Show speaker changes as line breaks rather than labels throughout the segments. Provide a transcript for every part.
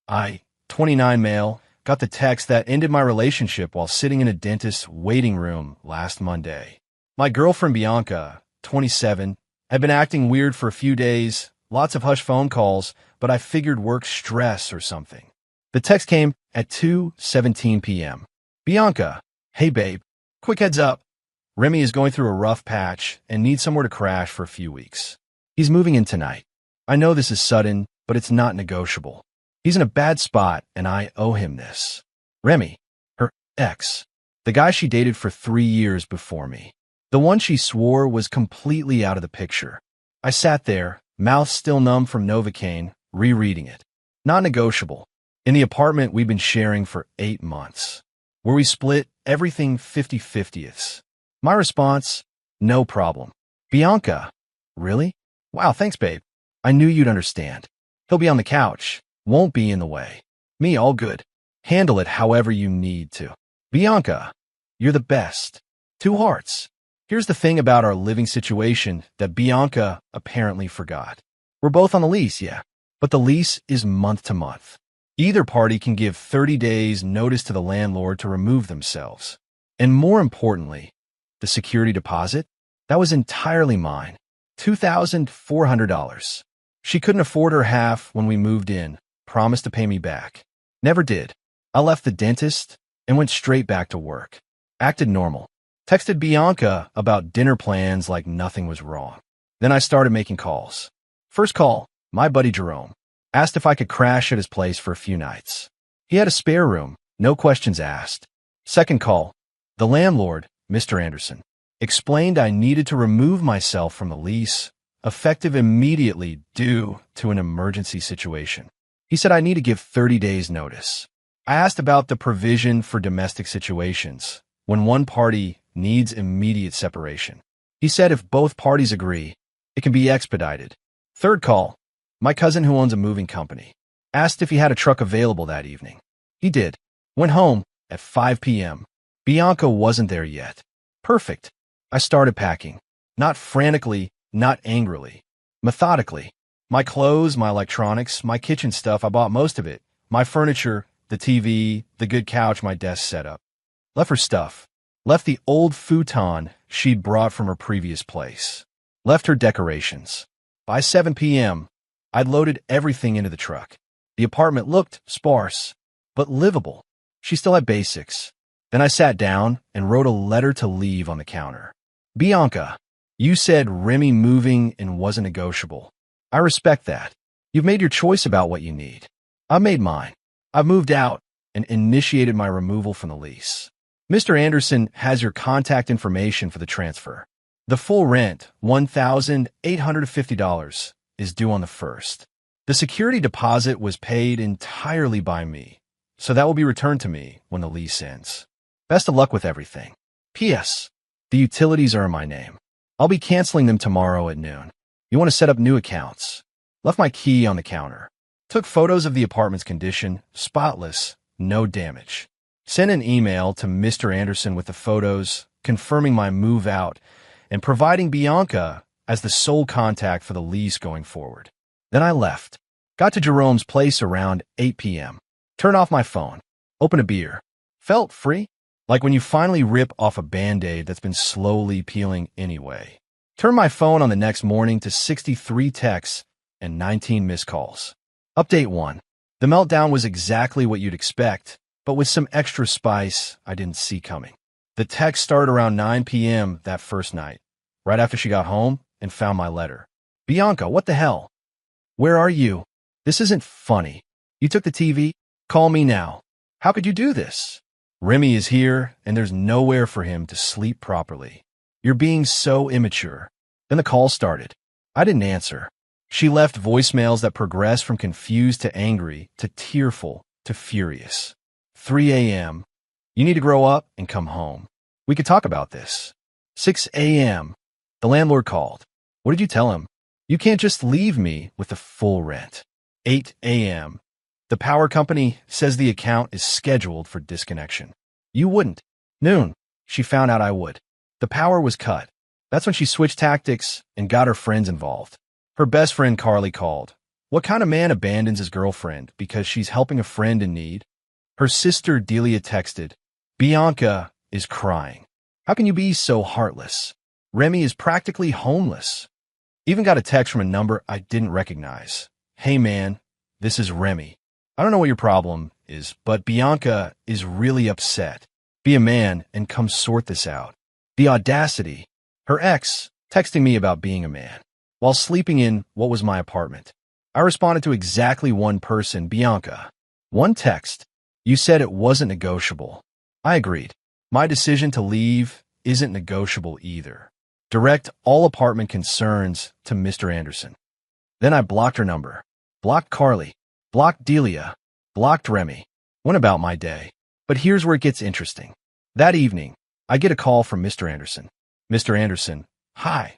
I, 29 male, got the text that ended my relationship while sitting in a dentist's waiting room last Monday. My girlfriend Bianca, 27, had been acting weird for a few days, lots of hush phone calls, but I figured work stress or something. The text came at 2:17 p.m. Bianca, hey babe, quick heads up. Remy is going through a rough patch and needs somewhere to crash for a few weeks. He's moving in tonight. I know this is sudden, but it's not negotiable. He's in a bad spot, and I owe him this. Remy, her ex, the guy she dated for 3 years before me. The one she swore was completely out of the picture. I sat there, mouth still numb from Novocaine, rereading it. Not negotiable. In the apartment we've been sharing for 8 months, where we split everything 50-50ths. My response, no problem. Bianca, really? Wow, thanks, babe. I knew you'd understand. He'll be on the couch. Won't be in the way. Me, all good. Handle it however you need to. Bianca, you're the best. 2 hearts. Here's the thing about our living situation that Bianca apparently forgot. We're both on the lease, yeah, but the lease is month to month. Either party can give 30 days notice to the landlord to remove themselves. And more importantly, the security deposit, that was entirely mine. $2,400. She couldn't afford her half when we moved in, promised to pay me back. Never did. I left the dentist and went straight back to work. Acted normal. Texted Bianca about dinner plans like nothing was wrong. Then I started making calls. First call, my buddy Jerome. Asked if I could crash at his place for a few nights. He had a spare room, no questions asked. Second call, the landlord, Mr. Anderson. Explained I needed to remove myself from the lease, effective immediately due to an emergency situation. He said I need to give 30 days notice. I asked about the provision for domestic situations, when one party needs immediate separation. He said if both parties agree, it can be expedited. Third call, my cousin who owns a moving company. Asked if he had a truck available that evening. He did. Went home at 5 p.m. Bianca wasn't there yet. Perfect. I started packing. Not frantically, not angrily. Methodically. My clothes, my electronics, my kitchen stuff, I bought most of it. My furniture, the TV, the good couch, my desk setup. Left her stuff. Left the old futon she'd brought from her previous place. Left her decorations. By 7 p.m., I'd loaded everything into the truck. The apartment looked sparse, but livable. She still had basics. Then I sat down and wrote a letter to leave on the counter. Bianca, you said Remy moving and wasn't negotiable. I respect that. You've made your choice about what you need. I've made mine. I've moved out and initiated my removal from the lease. Mr. Anderson has your contact information for the transfer. The full rent, $1,850, is due on the 1st. The security deposit was paid entirely by me, so that will be returned to me when the lease ends. Best of luck with everything. P.S. The utilities are in my name. I'll be canceling them tomorrow at noon. You want to set up new accounts. Left my key on the counter. Took photos of the apartment's condition, spotless, no damage. Sent an email to Mr. Anderson with the photos, confirming my move out, and providing Bianca as the sole contact for the lease going forward. Then I left. Got to Jerome's place around 8 p.m. Turned off my phone. Opened a beer. Felt free. Like when you finally rip off a Band-Aid that's been slowly peeling anyway. Turned my phone on the next morning to 63 texts and 19 missed calls. Update 1. The meltdown was exactly what you'd expect, but with some extra spice I didn't see coming. The text started around 9 p.m. that first night, right after she got home and found my letter. Bianca, what the hell? Where are you? This isn't funny. You took the TV? Call me now. How could you do this? Remy is here, and there's nowhere for him to sleep properly. You're being so immature. Then the call started. I didn't answer. She left voicemails that progressed from confused to angry to tearful to furious. 3 a.m. You need to grow up and come home. We could talk about this. 6 a.m. The landlord called. What did you tell him? You can't just leave me with the full rent. 8 a.m. The power company says the account is scheduled for disconnection. You wouldn't. Noon. She found out I would. The power was cut. That's when she switched tactics and got her friends involved. Her best friend Carly called. What kind of man abandons his girlfriend because she's helping a friend in need? Her sister Delia texted, Bianca is crying. How can you be so heartless? Remy is practically homeless. Even got a text from a number I didn't recognize. Hey man, this is Remy. I don't know what your problem is, but Bianca is really upset. Be a man and come sort this out. The audacity. Her ex texting me about being a man while sleeping in what was my apartment. I responded to exactly one person, Bianca. One text. You said it wasn't negotiable. I agreed. My decision to leave isn't negotiable either. Direct all apartment concerns to Mr. Anderson. Then I blocked her number. Blocked Carly. Blocked Delia. Blocked Remy. Went about my day. But here's where it gets interesting. That evening, I get a call from Mr. Anderson. Mr. Anderson, hi.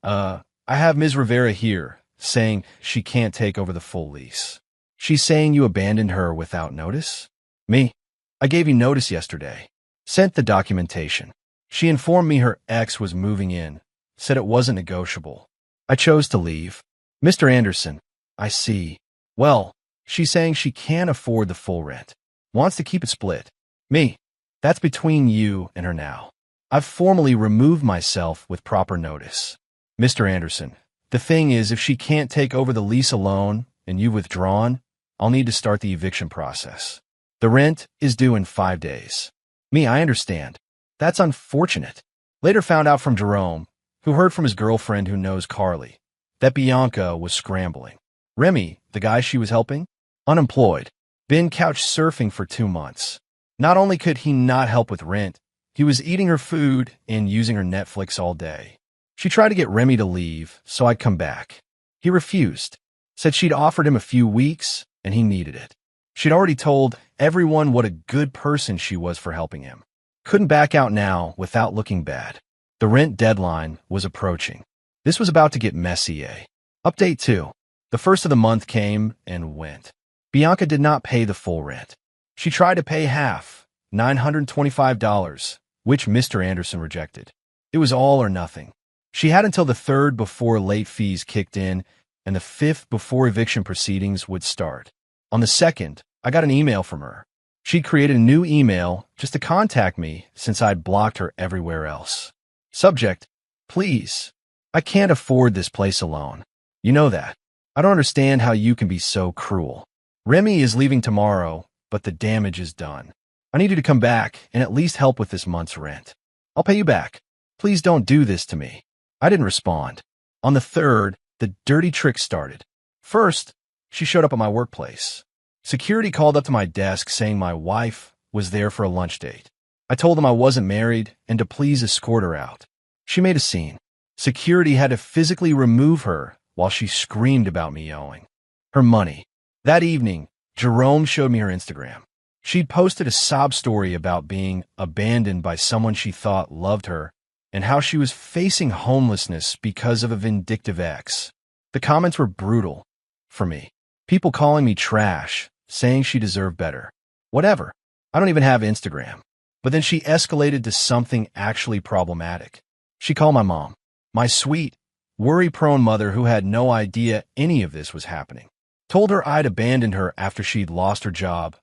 I have Ms. Rivera here, saying she can't take over the full lease. She's saying you abandoned her without notice? Me? I gave you notice yesterday. Sent the documentation. She informed me her ex was moving in, said it wasn't negotiable. I chose to leave. Mr. Anderson, I see. Well, she's saying she can't afford the full rent. Wants to keep it split. Me? That's between you and her now. I've formally removed myself with proper notice. Mr. Anderson, the thing is, if she can't take over the lease alone and you've withdrawn, I'll need to start the eviction process. The rent is due in 5 days. Me, I understand. That's unfortunate. Later found out from Jerome, who heard from his girlfriend who knows Carly, that Bianca was scrambling. Remy, the guy she was helping, unemployed, been couch surfing for 2 months. Not only could he not help with rent, he was eating her food and using her Netflix all day. She tried to get Remy to leave, so I'd come back. He refused, said she'd offered him a few weeks and he needed it. She'd already told everyone what a good person she was for helping him. Couldn't back out now without looking bad. The rent deadline was approaching. This was about to get messy, eh? Update 2. The first of the month came and went. Bianca did not pay the full rent. She tried to pay half, $925, which Mr. Anderson rejected. It was all or nothing. She had until the 3rd before late fees kicked in and the 5th before eviction proceedings would start. On the 2nd, I got an email from her. She'd created a new email just to contact me since I'd blocked her everywhere else. Subject, please. I can't afford this place alone. You know that. I don't understand how you can be so cruel. Remy is leaving tomorrow, but the damage is done. I need you to come back and at least help with this month's rent. I'll pay you back. Please don't do this to me. I didn't respond. On the 3rd, the dirty trick started. First, she showed up at my workplace. Security called up to my desk saying my wife was there for a lunch date. I told them I wasn't married and to please escort her out. She made a scene. Security had to physically remove her while she screamed about me owing her money. That evening, Jerome showed me her Instagram. She'd posted a sob story about being abandoned by someone she thought loved her and how she was facing homelessness because of a vindictive ex. The comments were brutal for me. People calling me trash, saying she deserved better. Whatever. I don't even have Instagram. But then she escalated to something actually problematic. She called my mom, my sweet, worry-prone mother who had no idea any of this was happening. Told her I'd abandoned her after she'd lost her job.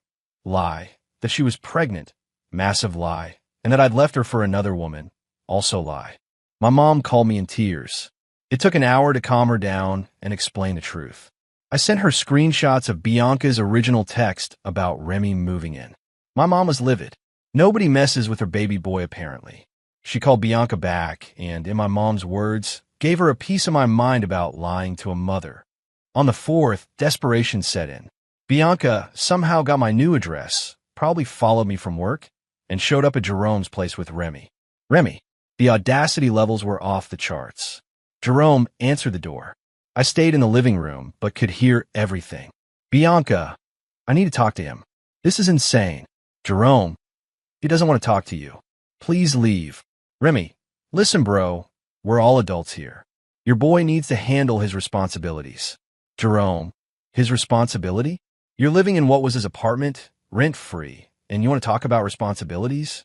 Lie. That she was pregnant. Massive lie. And that I'd left her for another woman. Also lie. My mom called me in tears. It took an hour to calm her down and explain the truth. I sent her screenshots of Bianca's original text about Remy moving in. My mom was livid. Nobody messes with her baby boy, apparently. She called Bianca back and, in my mom's words, gave her a piece of my mind about lying to a mother. On the 4th, desperation set in. Bianca somehow got my new address, probably followed me from work, and showed up at Jerome's place with Remy. Remy. The audacity levels were off the charts. Jerome answered the door. I stayed in the living room, but could hear everything. Bianca, I need to talk to him. This is insane. Jerome, he doesn't want to talk to you. Please leave. Remy, listen, bro. We're all adults here. Your boy needs to handle his responsibilities. Jerome, his responsibility? You're living in what was his apartment, rent-free, and you want to talk about responsibilities?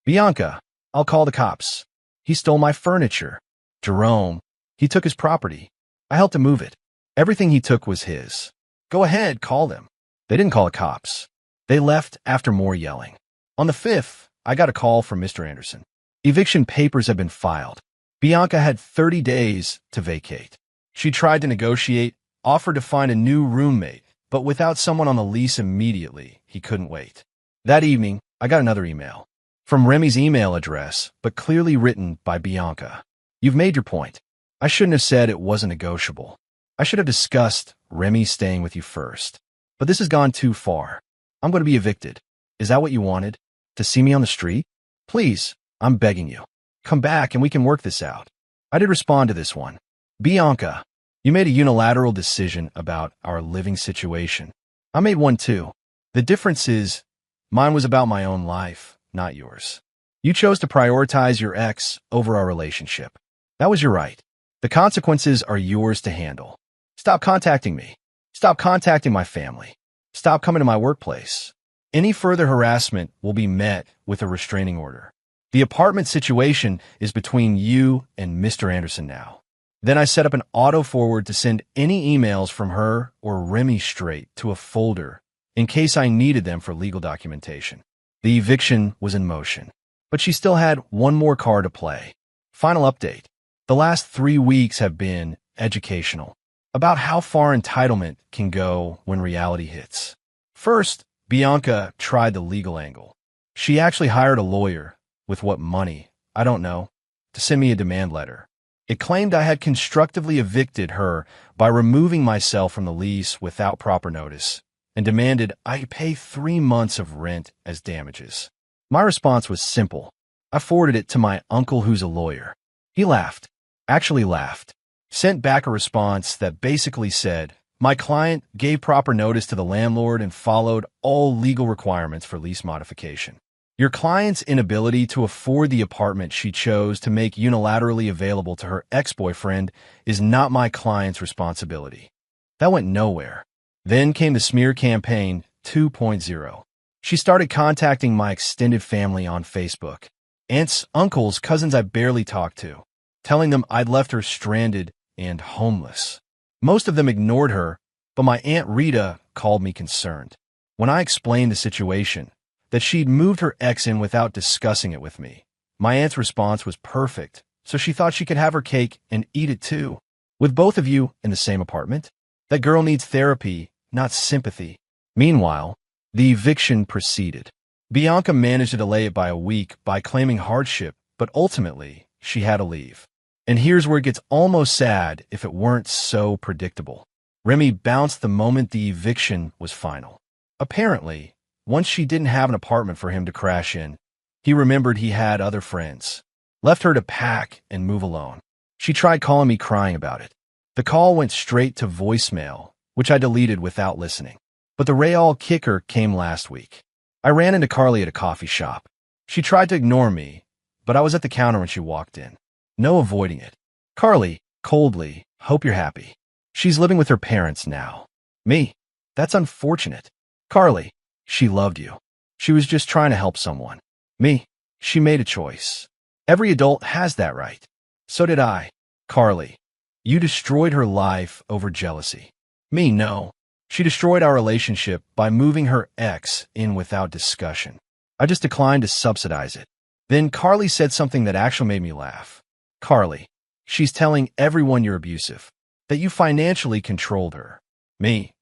Bianca, I'll call the cops. He stole my furniture. Jerome, he took his property. I helped him move it. Everything he took was his. Go ahead, call them. They didn't call the cops. They left after more yelling. On the 5th, I got a call from Mr. Anderson. Eviction papers had been filed. Bianca had 30 days to vacate. She tried to negotiate, offered to find a new roommate, but without someone on the lease immediately, he couldn't wait. That evening, I got another email. From Remy's email address, but clearly written by Bianca. You've made your point. I shouldn't have said it wasn't negotiable. I should have discussed Remy staying with you first. But this has gone too far. I'm going to be evicted. Is that what you wanted? To see me on the street? Please, I'm begging you. Come back and we can work this out. I did respond to this one. Bianca, you made a unilateral decision about our living situation. I made one too. The difference is, mine was about my own life, not yours. You chose to prioritize your ex over our relationship. That was your right. The consequences are yours to handle. Stop contacting me. Stop contacting my family. Stop coming to my workplace. Any further harassment will be met with a restraining order. The apartment situation is between you and Mr. Anderson now. Then I set up an auto-forward to send any emails from her or Remy straight to a folder in case I needed them for legal documentation. The eviction was in motion, but she still had one more card to play. Final update. The last 3 weeks have been educational about how far entitlement can go when reality hits. First, Bianca tried the legal angle. She actually hired a lawyer, with what money, I don't know, to send me a demand letter. It claimed I had constructively evicted her by removing myself from the lease without proper notice and demanded I pay 3 months of rent as damages. My response was simple. I forwarded it to my uncle who's a lawyer. He laughed, actually laughed, sent back a response that basically said, my client gave proper notice to the landlord and followed all legal requirements for lease modification. Your client's inability to afford the apartment she chose to make unilaterally available to her ex-boyfriend is not my client's responsibility. That went nowhere. Then came the smear campaign 2.0. She started contacting my extended family on Facebook. Aunts, uncles, cousins I barely talked to, telling them I'd left her stranded and homeless. Most of them ignored her, but my Aunt Rita called me concerned. When I explained the situation, that she'd moved her ex in without discussing it with me, my aunt's response was perfect, so she thought she could have her cake and eat it too. With both of you in the same apartment? That girl needs therapy, not sympathy. Meanwhile, the eviction proceeded. Bianca managed to delay it by a week by claiming hardship, but ultimately, she had to leave. And here's where it gets almost sad if it weren't so predictable. Remy bounced the moment the eviction was final. Apparently, once she didn't have an apartment for him to crash in, he remembered he had other friends. Left her to pack and move alone. She tried calling me crying about it. The call went straight to voicemail, which I deleted without listening. But the real kicker came last week. I ran into Carly at a coffee shop. She tried to ignore me, but I was at the counter when she walked in. No avoiding it. Carly, coldly, hope you're happy. She's living with her parents now. Me, that's unfortunate. Carly, she loved you. She was just trying to help someone. Me, she made a choice. Every adult has that right. So did I. Carly, you destroyed her life over jealousy. Me, no. She destroyed our relationship by moving her ex in without discussion. I just declined to subsidize it. Then Carly said something that actually made me laugh. Carly, she's telling everyone you're abusive, that you financially controlled her. Me,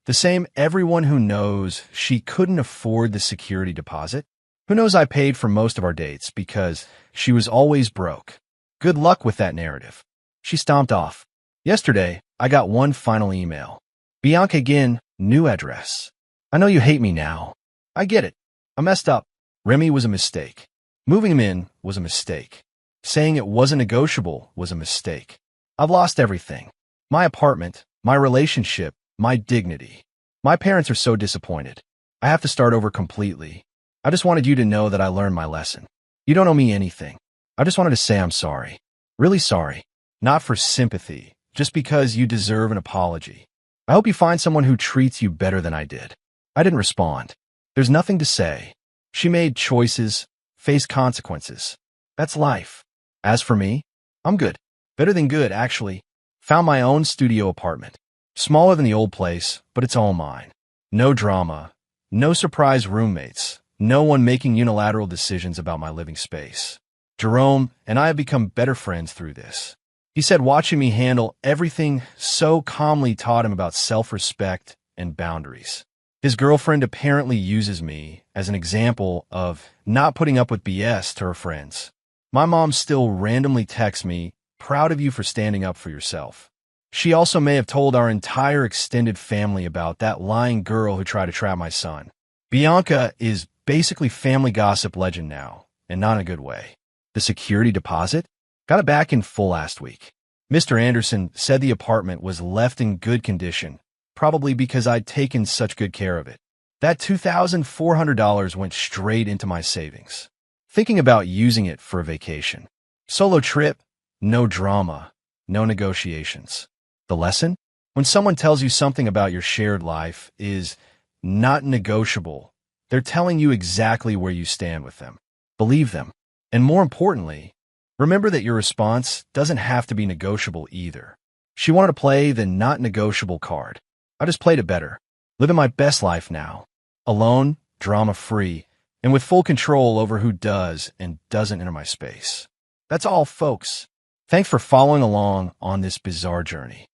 the same everyone who knows she couldn't afford the security deposit, who knows I paid for most of our dates because she was always broke. Good luck with that narrative. She stomped off. Yesterday, I got one final email. Bianca again, new address. I know you hate me now. I get it. I messed up. Remy was a mistake. Moving him in was a mistake. Saying it wasn't negotiable was a mistake. I've lost everything. My apartment, my relationship, my dignity. My parents are so disappointed. I have to start over completely. I just wanted you to know that I learned my lesson. You don't owe me anything. I just wanted to say I'm sorry. Really sorry. Not for sympathy, just because you deserve an apology. I hope you find someone who treats you better than I did. I didn't respond. There's nothing to say. She made choices, faced consequences. That's life. As for me, I'm good. Better than good, actually. Found my own studio apartment. Smaller than the old place, but it's all mine. No drama, no surprise roommates, no one making unilateral decisions about my living space. Jerome and I have become better friends through this. He said watching me handle everything so calmly taught him about self-respect and boundaries. His girlfriend apparently uses me as an example of not putting up with BS to her friends. My mom still randomly texts me, "Proud of you for standing up for yourself." She also may have told our entire extended family about that lying girl who tried to trap my son. Bianca is basically family gossip legend now, and not in a good way. The security deposit? Got it back in full last week. Mr. Anderson said the apartment was left in good condition, probably because I'd taken such good care of it. That $2,400 went straight into my savings. Thinking about using it for a vacation. Solo trip, no drama, no negotiations. The lesson? When someone tells you something about your shared life is not negotiable, they're telling you exactly where you stand with them. Believe them. And more importantly, remember that your response doesn't have to be negotiable either. She wanted to play the not negotiable card. I just played it better. Living my best life now. Alone, drama-free, and with full control over who does and doesn't enter my space. That's all, folks. Thanks for following along on this bizarre journey.